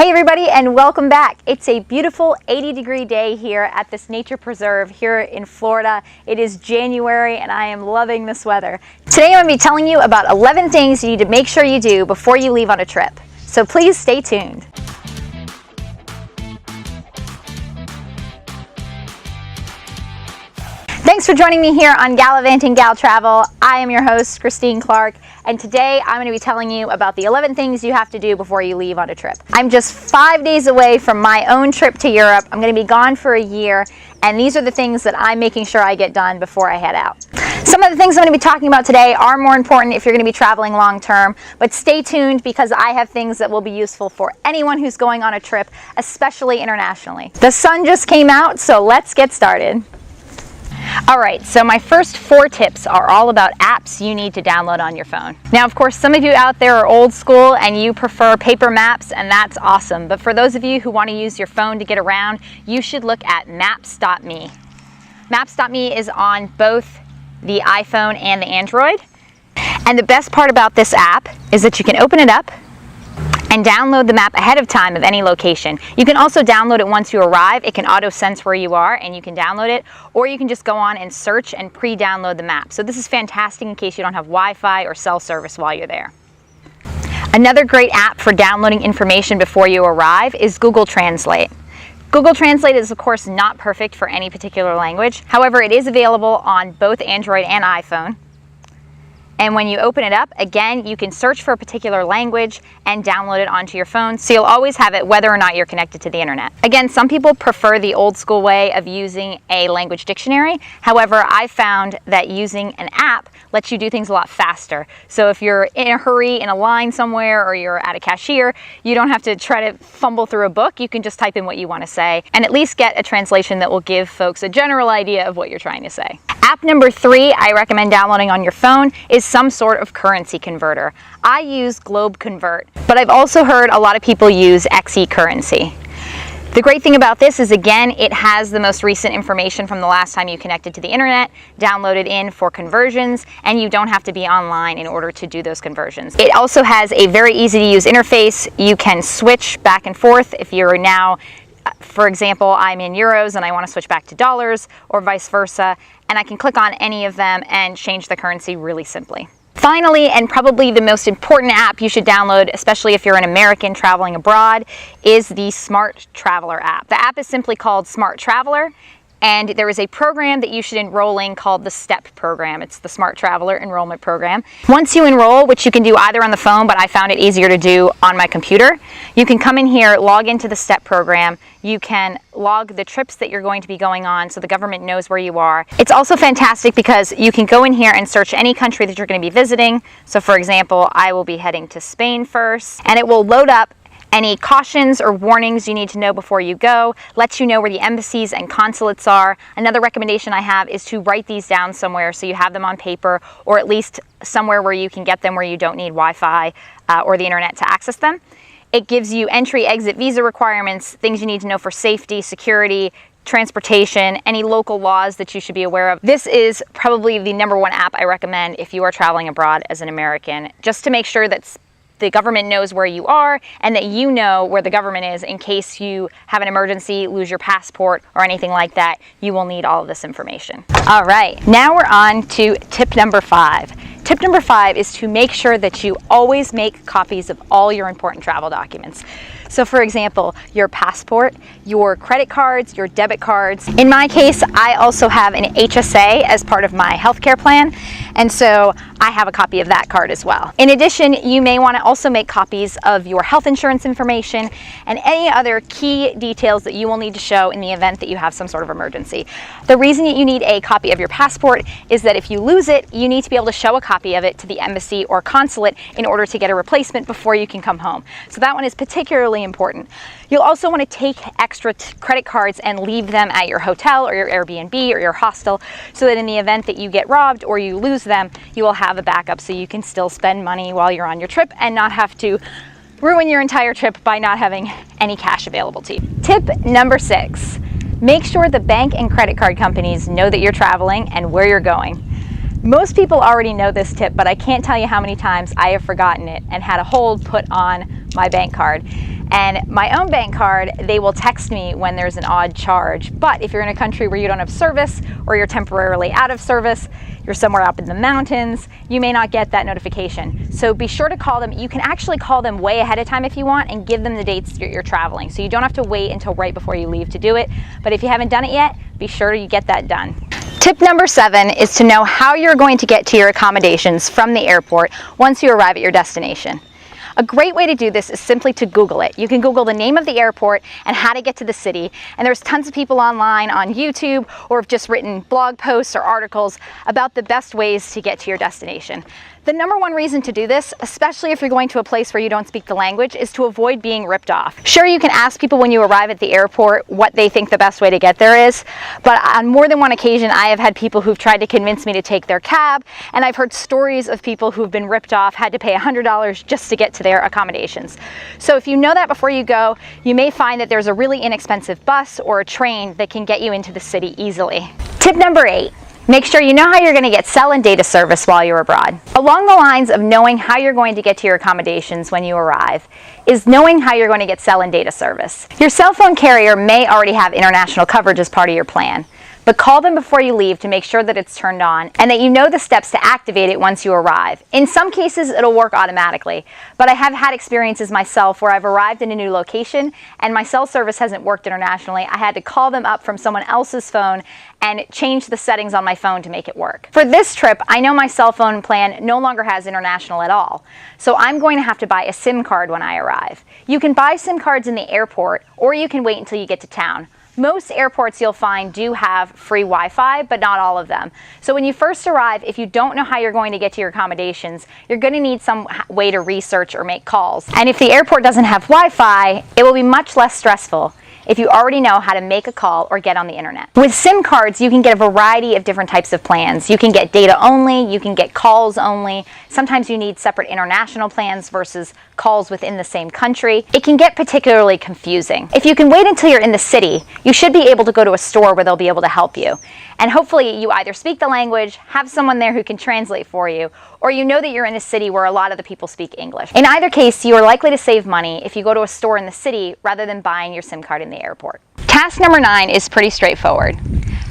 Hey everybody, and welcome back. It's a beautiful 80-degree day here at this nature preserve here in Florida. It is January and I am loving this weather. Today I'm going to be telling you about 11 things you need to make sure you do before you leave on a trip. So please stay tuned. Thanks for joining me here on Gallivanting Gal Travel. I am your host, Christine Clark, and today I'm going to be telling you about the 11 things you have to do before you leave on a trip. I'm just 5 days away from my own trip to Europe. I'm going to be gone for a year, and these are the things that I'm making sure I get done before I head out. Some of the things I'm going to be talking about today are more important if you're going to be traveling long term, but stay tuned because I have things that will be useful for anyone who's going on a trip, especially internationally. The sun just came out, so let's get started. Alright, so my first 4 tips are all about apps you need to download on your phone. Now, of course, some of you out there are old school and you prefer paper maps, and that's awesome. But for those of you who want to use your phone to get around, you should look at Maps.me. Maps.me is on both the iPhone and the Android. And the best part about this app is that you can open it up and download the map ahead of time of any location. You can also download it once you arrive. It can auto-sense where you are and you can download it, or you can just go on and search and pre-download the map. So this is fantastic in case you don't have Wi-Fi or cell service while you're there. Another great app for downloading information before you arrive is Google Translate. Google Translate is of course not perfect for any particular language. However, it is available on both Android and iPhone. And when you open it up, again, you can search for a particular language and download it onto your phone, so you'll always have it whether or not you're connected to the internet. Again, some people prefer the old school way of using a language dictionary. However, I found that using an app lets you do things a lot faster. So if you're in a hurry in a line somewhere or you're at a cashier, you don't have to try to fumble through a book. You can just type in what you want to say and at least get a translation that will give folks a general idea of what you're trying to say. App number 3 I recommend downloading on your phone is some sort of currency converter. I use GlobeConvert, but I've also heard a lot of people use XE Currency. The great thing about this is, again, it has the most recent information from the last time you connected to the internet, downloaded in for conversions, and you don't have to be online in order to do those conversions. It also has a very easy to use interface. You can switch back and forth if you're now, for example, I'm in euros and I want to switch back to dollars, or vice versa, and I can click on any of them and change the currency really simply. Finally, and probably the most important app you should download, especially if you're an American traveling abroad, is the Smart Traveler app. The app is simply called Smart Traveler, and there is a program that you should enroll in called the STEP program. It's the Smart Traveler Enrollment Program. Once you enroll, which you can do either on the phone, but I found it easier to do on my computer, you can come in here, log into the STEP program. You can log the trips that you're going to be going on so the government knows where you are. It's also fantastic because you can go in here and search any country that you're going to be visiting. So for example, I will be heading to Spain first, and it will load up any cautions or warnings you need to know before you go, lets you know where the embassies and consulates are. Another recommendation I have is to write these down somewhere so you have them on paper, or at least somewhere where you can get them where you don't need Wi-Fi or the internet to access them. It gives you entry-exit visa requirements, things you need to know for safety, security, transportation, any local laws that you should be aware of. This is probably the #1 app I recommend if you are traveling abroad as an American, just to make sure that the government knows where you are and that you know where the government is in case you have an emergency, lose your passport, or anything like that. You will need all of this information. All right, now we're on to tip number 5. Tip number 5 is to make sure that you always make copies of all your important travel documents. So for example, your passport, your credit cards, your debit cards. In my case, I also have an HSA as part of my healthcare plan, and so I have a copy of that card as well. In addition, you may want to also make copies of your health insurance information and any other key details that you will need to show in the event that you have some sort of emergency. The reason that you need a copy of your passport is that if you lose it, you need to be able to show a copy of it to the embassy or consulate in order to get a replacement before you can come home. So that one is particularly important. You'll also want to take extra credit cards and leave them at your hotel or your Airbnb or your hostel so that in the event that you get robbed or you lose them, you will have a backup so you can still spend money while you're on your trip and not have to ruin your entire trip by not having any cash available to you. Tip number 6, make sure the bank and credit card companies know that you're traveling and where you're going. Most people already know this tip, but I can't tell you how many times I have forgotten it and had a hold put on my bank card. And my own bank card, they will text me when there's an odd charge. But if you're in a country where you don't have service, or you're temporarily out of service, you're somewhere up in the mountains, you may not get that notification. So be sure to call them. You can actually call them way ahead of time if you want and give them the dates you're traveling. So you don't have to wait until right before you leave to do it. But if you haven't done it yet, be sure you get that done. Tip number 7 is to know how you're going to get to your accommodations from the airport once you arrive at your destination. A great way to do this is simply to Google it. You can Google the name of the airport and how to get to the city. And there's tons of people online on YouTube or have just written blog posts or articles about the best ways to get to your destination. The number one reason to do this, especially if you're going to a place where you don't speak the language, is to avoid being ripped off. Sure, you can ask people when you arrive at the airport what they think the best way to get there is, but on more than one occasion I have had people who've tried to convince me to take their cab, and I've heard stories of people who've been ripped off, had to pay $100 just to get to their accommodations. So if you know that before you go, you may find that there's a really inexpensive bus or a train that can get you into the city easily. Tip number 8. Make sure you know how you're going to get cell and data service while you're abroad. Along the lines of knowing how you're going to get to your accommodations when you arrive is knowing how you're going to get cell and data service. Your cell phone carrier may already have international coverage as part of your plan, but call them before you leave to make sure that it's turned on and that you know the steps to activate it once you arrive. In some cases, it'll work automatically, but I have had experiences myself where I've arrived in a new location and my cell service hasn't worked internationally. I had to call them up from someone else's phone and change the settings on my phone to make it work. For this trip, I know my cell phone plan no longer has international at all, so I'm going to have to buy a SIM card when I arrive. You can buy SIM cards in the airport, or you can wait until you get to town. Most airports you'll find do have free Wi-Fi, but not all of them. So when you first arrive, if you don't know how you're going to get to your accommodations, you're going to need some way to research or make calls. And if the airport doesn't have Wi-Fi, it will be much less stressful if you already know how to make a call or get on the internet. With SIM cards, you can get a variety of different types of plans. You can get data only, you can get calls only. Sometimes you need separate international plans versus calls within the same country. It can get particularly confusing. If you can wait until you're in the city, you should be able to go to a store where they'll be able to help you. And hopefully you either speak the language, have someone there who can translate for you, or you know that you're in a city where a lot of the people speak English. In either case, you are likely to save money if you go to a store in the city rather than buying your SIM card in the airport. Task number 9 is pretty straightforward.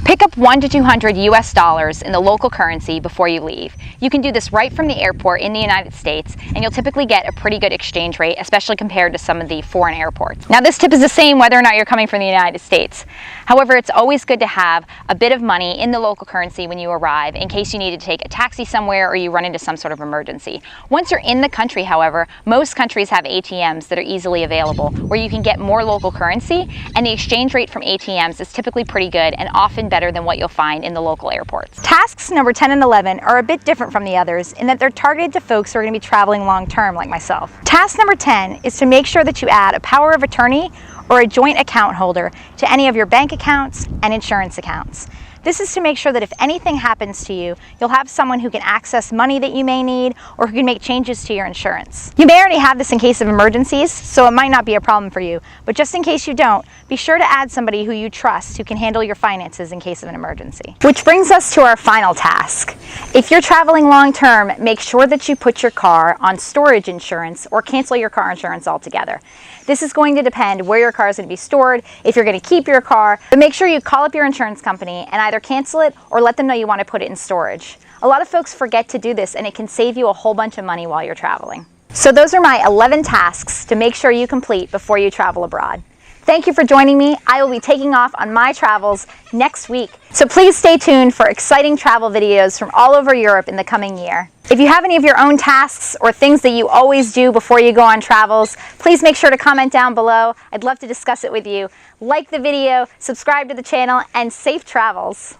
Pick up $1 to $200 US in the local currency before you leave. You can do this right from the airport in the United States, and you'll typically get a pretty good exchange rate, especially compared to some of the foreign airports. Now, this tip is the same whether or not you're coming from the United States. However, it's always good to have a bit of money in the local currency when you arrive in case you need to take a taxi somewhere or you run into some sort of emergency. Once you're in the country, however, most countries have ATMs that are easily available where you can get more local currency, and the exchange rate from ATMs is typically pretty good and often better than what you'll find in the local airports. Tasks number 10 and 11 are a bit different from the others in that they're targeted to folks who are going to be traveling long term like myself. Task number 10 is to make sure that you add a power of attorney or a joint account holder to any of your bank accounts and insurance accounts. This is to make sure that if anything happens to you, you'll have someone who can access money that you may need or who can make changes to your insurance. You may already have this in case of emergencies, so it might not be a problem for you, but just in case you don't, be sure to add somebody who you trust who can handle your finances in case of an emergency. Which brings us to our final task. If you're traveling long term, make sure that you put your car on storage insurance or cancel your car insurance altogether. This is going to depend where your car is going to be stored, if you're going to keep your car, but make sure you call up your insurance company and either cancel it or let them know you want to put it in storage. A lot of folks forget to do this, and it can save you a whole bunch of money while you're traveling. So those are my 11 tasks to make sure you complete before you travel abroad. Thank you for joining me. I will be taking off on my travels next week, so please stay tuned for exciting travel videos from all over Europe in the coming year. If you have any of your own tasks or things that you always do before you go on travels, please make sure to comment down below. I'd love to discuss it with you. Like the video, subscribe to the channel, and safe travels.